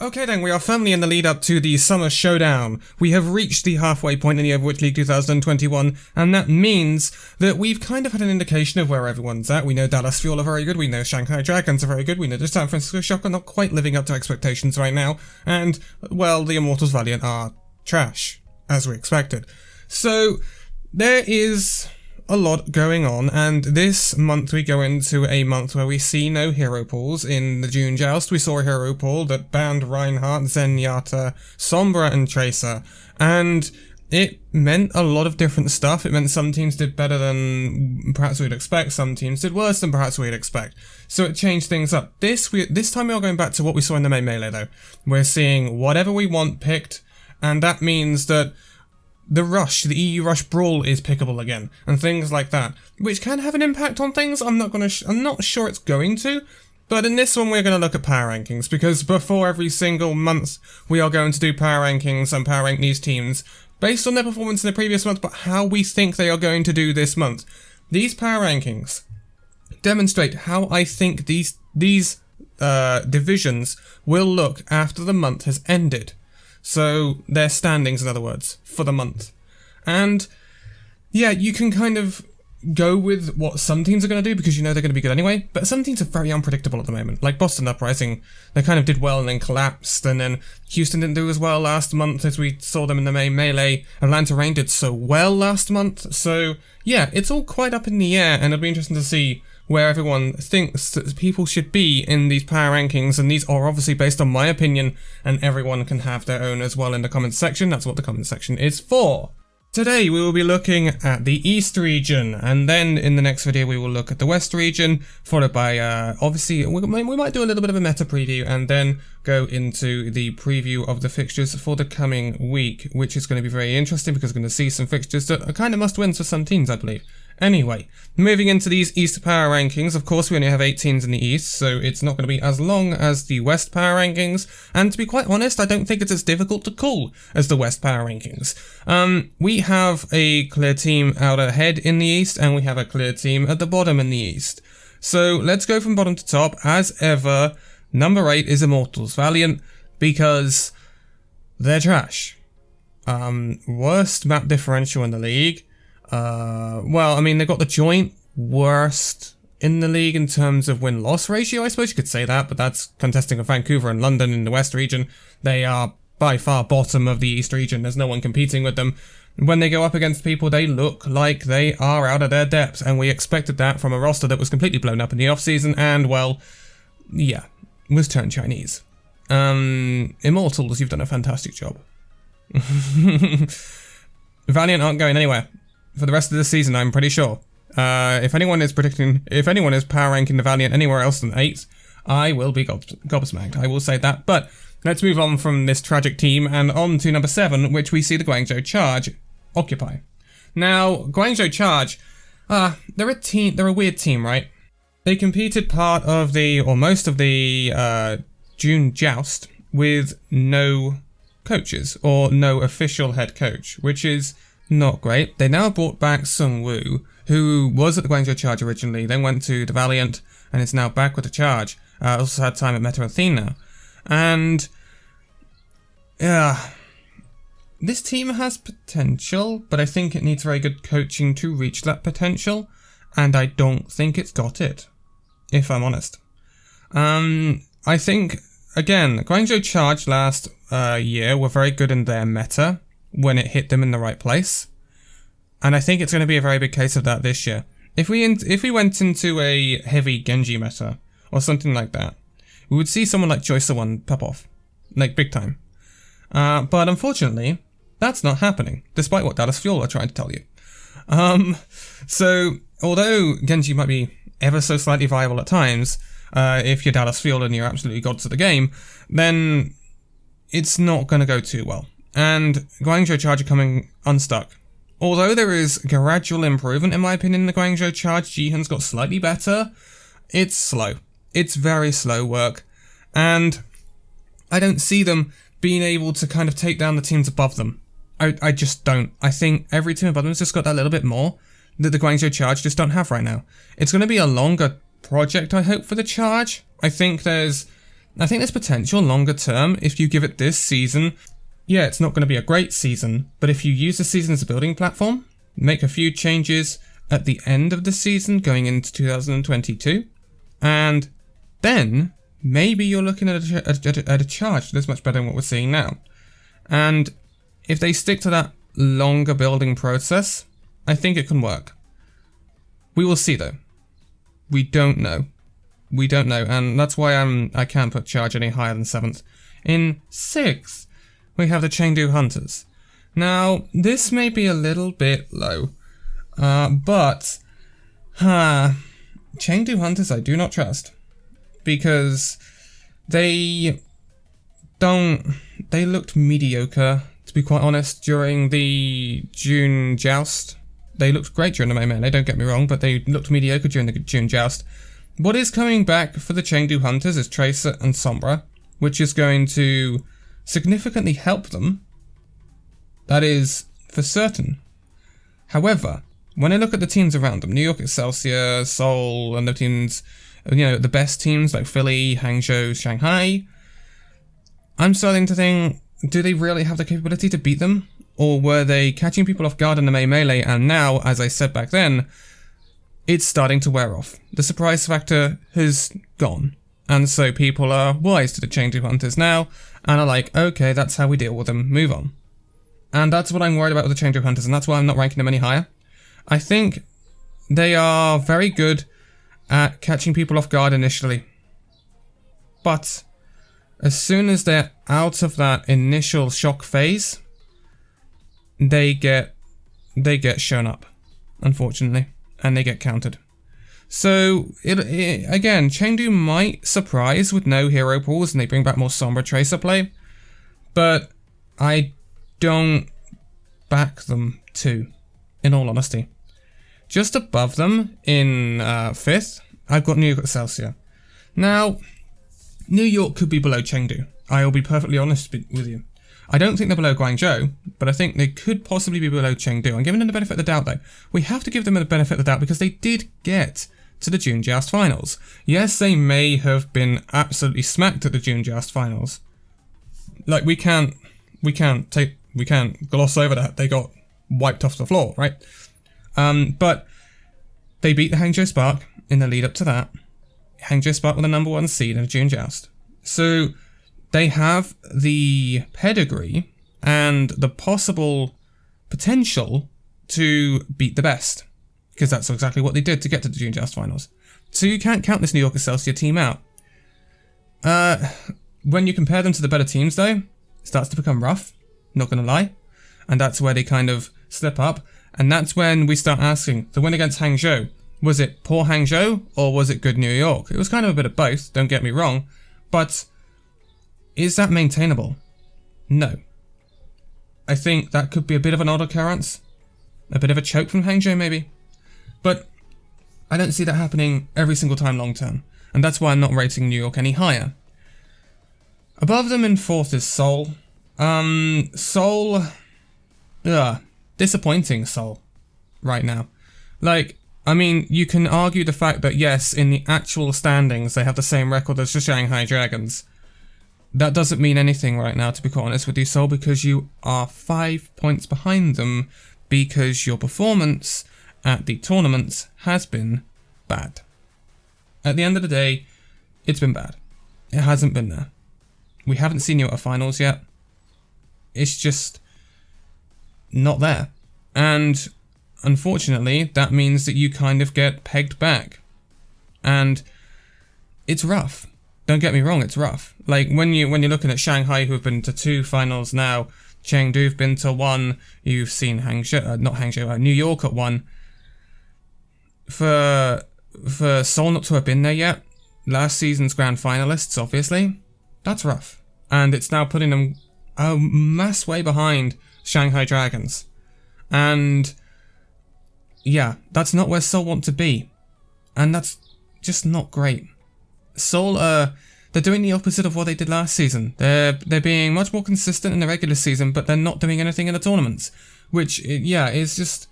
Okay then, we are firmly in the lead up to the Summer Showdown. We have reached the halfway point in the Overwatch League 2021, and that means that we've kind of had an indication of where everyone's at. We know Dallas Fuel are very good, we know Shanghai Dragons are very good, we know the San Francisco Shock are not quite living up to expectations right now, and, well, the Immortals Valiant are trash, as we expected. So, there is a lot going on, and this month we go into a month where we see no hero pools. In the June Joust, we saw a hero pool that banned Reinhardt, Zenyatta, Sombra, and Tracer, and it meant a lot of different stuff. It meant some teams did better than perhaps we'd expect, some teams did worse than perhaps we'd expect. So it changed things up. This time we are going back to what we saw in the main melee though. We're seeing whatever we want picked, and that means that the Rush, the EU Rush Brawl is pickable again, and things like that, which can have an impact on things. I'm not sure it's going to, but in this one we're going to look at power rankings, because before every single month we are going to do power rankings and power rank these teams based on their performance in the previous month, but how we think they are going to do this month. These power rankings demonstrate how I think these divisions will look after the month has ended. So, their standings, in other words, for the month. And, yeah, you can kind of go with what some teams are going to do, because you know they're going to be good anyway, but some teams are very unpredictable at the moment. Like Boston Uprising, they kind of did well and then collapsed, and then Houston didn't do as well last month as we saw them in the main melee. Atlanta Reign did so well last month, so, yeah, it's all quite up in the air, and it'll be interesting to see where everyone thinks that people should be in these power rankings, and these are obviously based on my opinion, and everyone can have their own as well in the comments section. That's what the comments section is for. Today we will be looking at the East region, and then in the next video we will look at the West region, followed by, obviously, we might do a little bit of a meta preview, and then go into the preview of the fixtures for the coming week, which is going to be very interesting, because we're going to see some fixtures that are kind of must-wins for some teams, I believe. Anyway, moving into these East power rankings, of course we only have 8 teams in the East, so it's not going to be as long as the West power rankings, and to be quite honest, I don't think it's as difficult to call as the West power rankings. We have a clear team out ahead in the East, and we have a clear team at the bottom in the East. So let's go from bottom to top. As ever, number 8 is Immortals Valiant, because they're trash. Worst map differential in the league. Well, I mean, they've got the joint worst in the league in terms of win-loss ratio, I suppose you could say that, but that's contesting with Vancouver and London in the West region. They are by far bottom of the East region. There's no one competing with them. When they go up against people, they look like they are out of their depth, and we expected that from a roster that was completely blown up in the off-season, and, well, yeah, was turned Chinese. Immortals, you've done a fantastic job. Valiant aren't going anywhere for the rest of the season, I'm pretty sure. If anyone is power ranking the Valiant anywhere else than 8, I will be gobsmacked, I will say that. But let's move on from this tragic team and on to number 7, which we see the Guangzhou Charge occupy. Now, Guangzhou Charge, they're a weird team, right? They competed most of the June Joust with no coaches, or no official head coach, which is not great. They now brought back Sung Woo, who was at the Guangzhou Charge originally, then went to the Valiant, and is now back with the Charge. Also had time at Meta Athena. And, this team has potential, but I think it needs very good coaching to reach that potential, and I don't think it's got it, if I'm honest. I think, again, Guangzhou Charge last year were very good in their meta, when it hit them in the right place. And I think it's going to be a very big case of that this year. If we went into a heavy Genji meta, or something like that, we would see someone like Choice1 pop off. Like, big time. But unfortunately, that's not happening, despite what Dallas Fuel are trying to tell you. So, although Genji might be ever so slightly viable at times, if you're Dallas Fuel and you're absolutely gods at the game, then it's not going to go too well. And Guangzhou Charge are coming unstuck. Although there is gradual improvement, in my opinion, in the Guangzhou Charge, Jihan's got slightly better. It's slow. It's very slow work. And I don't see them being able to kind of take down the teams above them. I just don't. I think every team above them has just got that little bit more that the Guangzhou Charge just don't have right now. It's going to be a longer project, I hope, for the Charge. I think there's I think there's potential longer term if you give it this season. Yeah, it's not going to be a great season, but if you use the season as a building platform, make a few changes at the end of the season going into 2022, and then maybe you're looking at a charge that's much better than what we're seeing now. And if they stick to that longer building process, I think it can work. We will see though. We don't know. We don't know, and that's why I can't put charge any higher than 7th. In 6th, we have the Chengdu Hunters. Now, this may be a little bit low, but Chengdu Hunters I do not trust, because they looked mediocre, to be quite honest, during the June Joust. They looked great during the May Melee, don't get me wrong, but they looked mediocre during the June Joust. What is coming back for the Chengdu Hunters is Tracer and Sombra, which is going to significantly help them. That is for certain. However, when I look at the teams around them, New York Excelsior, Seoul, and the teams, the best teams like Philly, Hangzhou, Shanghai, I'm starting to think, do they really have the capability to beat them? Or were they catching people off guard in the May Melee, and now, as I said back then, it's starting to wear off. The surprise factor has gone. And so people are wise to the Chengdu Hunters now, and are like, okay, that's how we deal with them, move on. And that's what I'm worried about with the Chengdu Hunters, and that's why I'm not ranking them any higher. I think they are very good at catching people off guard initially. But as soon as they're out of that initial shock phase, they get shown up, unfortunately, and they get countered. So, again, Chengdu might surprise with no hero pools and they bring back more Sombra Tracer play, but I don't back them to, in all honesty. Just above them, in 5th, I've got New York Excelsior. Now, New York could be below Chengdu. I will be perfectly honest with you. I don't think they're below Guangzhou, but I think they could possibly be below Chengdu. I'm giving them the benefit of the doubt, though. We have to give them the benefit of the doubt because they did get to the June Joust finals. Yes, they may have been absolutely smacked at the June Joust finals. Like, we can't gloss over that. They got wiped off the floor, right? But they beat the Hangzhou Spark in the lead up to that. Hangzhou Spark were the #1 seed in the June Joust. So they have the pedigree and the possible potential to beat the best, because that's exactly what they did to get to the June Joust finals. So you can't count this New York Excelsior team out. When you compare them to the better teams, though, it starts to become rough, not going to lie. And that's where they kind of slip up. And that's when we start asking, the win against Hangzhou, was it poor Hangzhou or was it good New York? It was kind of a bit of both, don't get me wrong. But is that maintainable? No. I think that could be a bit of an odd occurrence. A bit of a choke from Hangzhou, maybe. But I don't see that happening every single time long term. And that's why I'm not rating New York any higher. Above them in 4th is Seoul. Seoul... disappointing Seoul right now. Like, I mean, you can argue the fact that, yes, in the actual standings, they have the same record as the Shanghai Dragons. That doesn't mean anything right now, to be quite honest with you, Seoul, because you are 5 points behind them because your performance at the tournaments has been bad. At the end of the day, it's been bad. It hasn't been there. We haven't seen you at a finals yet. It's just not there. And unfortunately, that means that you kind of get pegged back. And it's rough. Don't get me wrong, it's rough. Like, when you're looking at Shanghai, who have been to 2 finals now, Chengdu have been to 1, you've seen New York at 1. For Seoul not to have been there yet, last season's grand finalists, obviously, that's rough. And it's now putting them a mass way behind Shanghai Dragons. And yeah, that's not where Seoul want to be. And that's just not great. Seoul, they're doing the opposite of what they did last season. They're being much more consistent in the regular season, but they're not doing anything in the tournaments. Which, yeah, is just...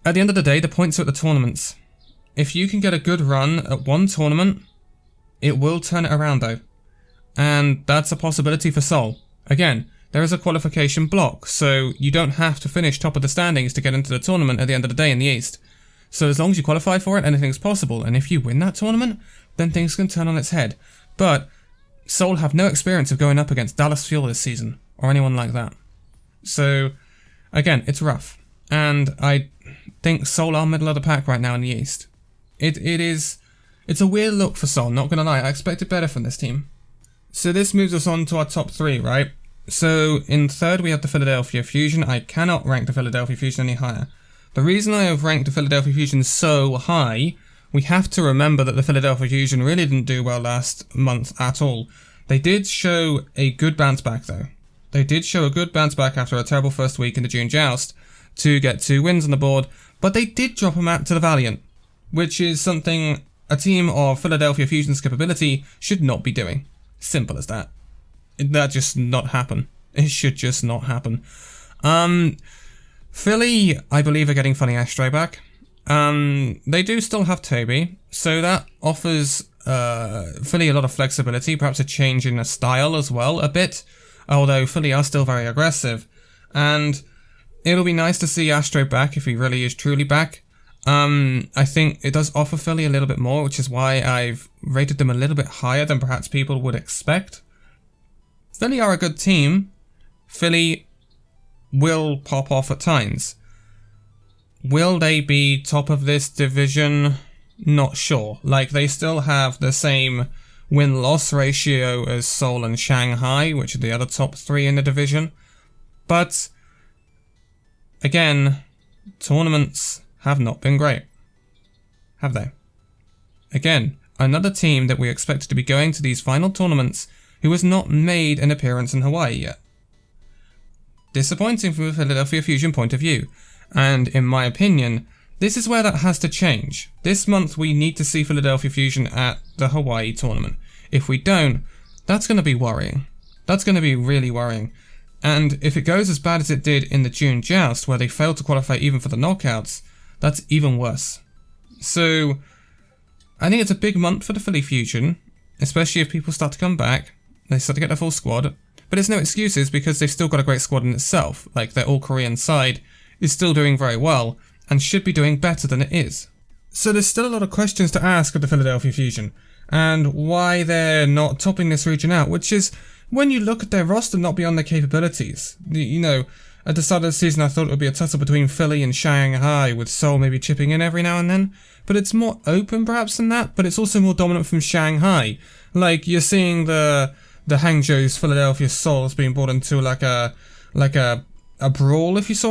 At the end of the day, the points are at the tournaments. If you can get a good run at one tournament, it will turn it around, though. and that's a possibility for Seoul. Again, there is a qualification block, so you don't have to finish top of the standings to get into the tournament at the end of the day in the East. So as long as you qualify for it, anything's possible, and if you win that tournament, then things can turn on its head. But Seoul have no experience of going up against Dallas Fuel this season, or anyone like that. So, again, it's rough. And I think Seoul are middle of the pack right now in the East. It's a weird look for Seoul, not gonna lie. I expected better from this team. So this moves us on to our top 3, right? So in third we have the Philadelphia Fusion. I cannot rank the Philadelphia Fusion any higher. The reason I have ranked the Philadelphia Fusion so high, we have to remember that the Philadelphia Fusion really didn't do well last month at all. They did show a good bounce back though. They did show a good bounce back after a terrible first week in the June Joust to get 2 wins on the board, but they did drop a map to the Valiant, which is something a team of Philadelphia Fusion's capability should not be doing. Simple as that. That just not happen. It should just not happen. Philly, I believe, are getting Funny Astro back. They do still have Toby, so that offers Philly a lot of flexibility, perhaps a change in the style as well, a bit, although Philly are still very aggressive. And it'll be nice to see Astro back if he really is truly back. I think it does offer Philly a little bit more, which is why I've rated them a little bit higher than perhaps people would expect. Philly are a good team. Philly will pop off at times. Will they be top of this division? Not sure. Like, they still have the same win-loss ratio as Seoul and Shanghai, which are the other top 3 in the division. But, again, tournaments have not been great. Have they? Again, another team that we expected to be going to these final tournaments who has not made an appearance in Hawaii yet. Disappointing from a Philadelphia Fusion point of view, and in my opinion, this is where that has to change. This month we need to see Philadelphia Fusion at the Hawaii tournament. If we don't, that's going to be worrying. That's going to be really worrying. And if it goes as bad as it did in the June Joust, where they failed to qualify even for the knockouts, that's even worse. So, I think it's a big month for the Philly Fusion, especially if people start to come back, they start to get their full squad, but it's no excuses because they've still got a great squad in itself. Like, their all-Korean side is still doing very well, and should be doing better than it is. So there's still a lot of questions to ask of the Philadelphia Fusion, and why they're not topping this region out, which is, when you look at their roster, not beyond their capabilities. You know, at the start of the season I thought it would be a tussle between Philly and Shanghai, with Seoul maybe chipping in every now and then, but it's more open perhaps than that, but it's also more dominant from Shanghai. Like, you're seeing the Hangzhou's Philadelphia Souls being brought into like a brawl, if you see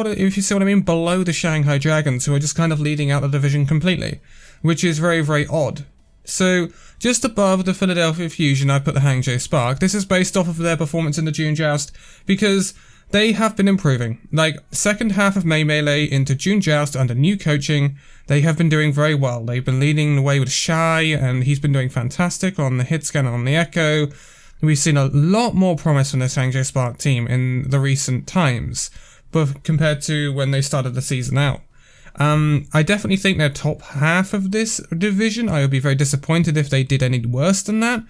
what I mean, below the Shanghai Dragons, who are just kind of leading out the division completely, which is very, very odd. So, just above the Philadelphia Fusion, I put the Hangzhou Spark. This is based off of their performance in the June Joust, because they have been improving. Like, second half of May Melee into June Joust under new coaching, they have been doing very well. They've been leading the way with Shai, and he's been doing fantastic on the hit scan and on the Echo. We've seen a lot more promise from this Hangzhou Spark team in the recent times, but compared to when they started the season out. I definitely think they're top half of this division. I would be very disappointed if they did any worse than that.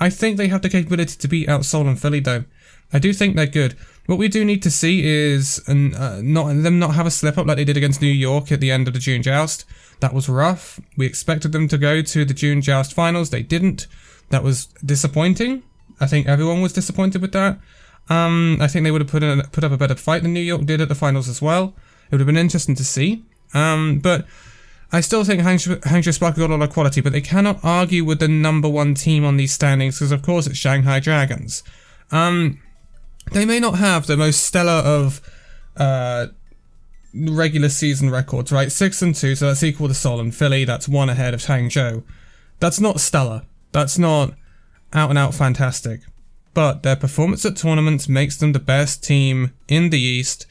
I think they have the capability to beat out Seoul and Philly though. I do think they're good. What we do need to see is not have a slip up like they did against New York at the end of the June Joust. That was rough. We expected them to go to the June Joust finals. They didn't. That was disappointing. I think everyone was disappointed with that. I think they would have put up a better fight than New York did at the finals as well. It would have been interesting to see. But I still think Hangzhou Spark got a lot of quality, but they cannot argue with the number 1 team on these standings because, of course, it's Shanghai Dragons. They may not have the most stellar of regular season records, right? 6-2, so that's equal to Seoul and Philly. That's 1 ahead of Hangzhou. That's not stellar. That's not out and out fantastic. But their performance at tournaments makes them the best team in the East,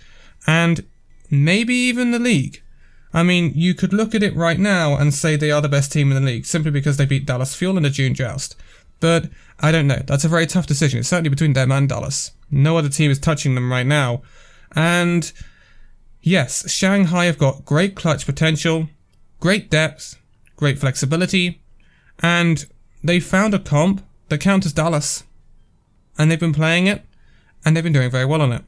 and maybe even the league. I mean, you could look at it right now and say they are the best team in the league, simply because they beat Dallas Fuel in the June Joust. But, I don't know, that's a very tough decision. It's certainly between them and Dallas. No other team is touching them right now. And, yes, Shanghai have got great clutch potential, great depth, great flexibility, and they found a comp that counters Dallas. and they've been playing it, and they've been doing very well on it.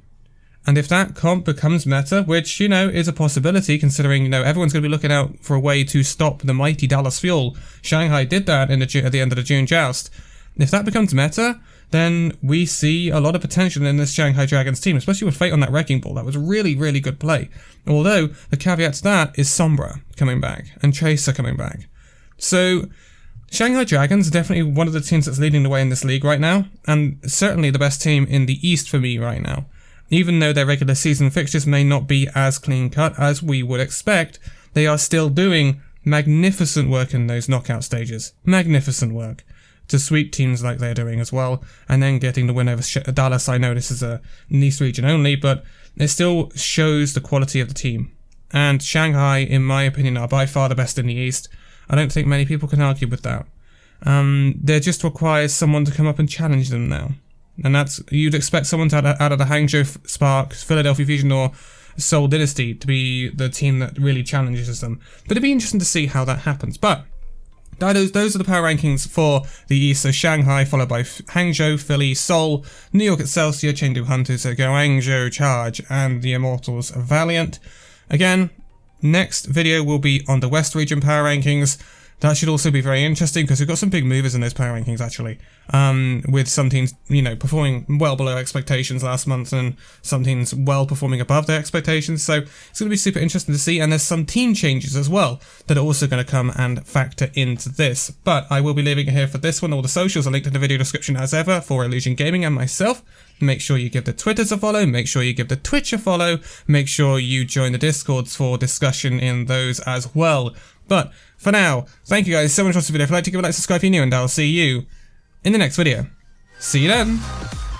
And if that comp becomes meta, which, you know, is a possibility considering, you know, everyone's going to be looking out for a way to stop the mighty Dallas Fuel. Shanghai did that at the end of the June Joust. If that becomes meta, then we see a lot of potential in this Shanghai Dragons team, especially with Fate on that Wrecking Ball. That was really, really good play. Although, the caveat to that is Sombra coming back, and Tracer coming back. So, Shanghai Dragons are definitely one of the teams that's leading the way in this league right now, and certainly the best team in the East for me right now. Even though their regular season fixtures may not be as clean-cut as we would expect, they are still doing magnificent work in those knockout stages. Magnificent work. To sweep teams like they're doing as well, and then getting the win over Dallas. I know this is a East region only, but it still shows the quality of the team. And Shanghai, in my opinion, are by far the best in the East. I don't think many people can argue with that. There just requires someone to come up and challenge them now. And that's, you'd expect someone to out of the Hangzhou Sparks, Philadelphia Fusion, or Seoul Dynasty to be the team that really challenges them. But it'd be interesting to see how that happens. But those are the power rankings for the East. So Shanghai, followed by Hangzhou, Philly, Seoul, New York Excelsior, Chengdu Hunters, Guangzhou Charge, and the Immortals Valiant. Again, next video will be on the West region power rankings. That should also be very interesting because we've got some big movers in those power rankings actually. With some teams, you know, performing well below expectations last month and some teams well performing above their expectations. So it's going to be super interesting to see. And there's some team changes as well that are also going to come and factor into this. But I will be leaving it here for this one. All the socials are linked in the video description as ever for Illusion Gaming and myself. Make sure you give the Twitters a follow. Make sure you give the Twitch a follow. Make sure you join the Discords for discussion in those as well. But for now, thank you guys so much for watching the video. If you'd like to give a like, subscribe if you're new, and I'll see you in the next video. See you then!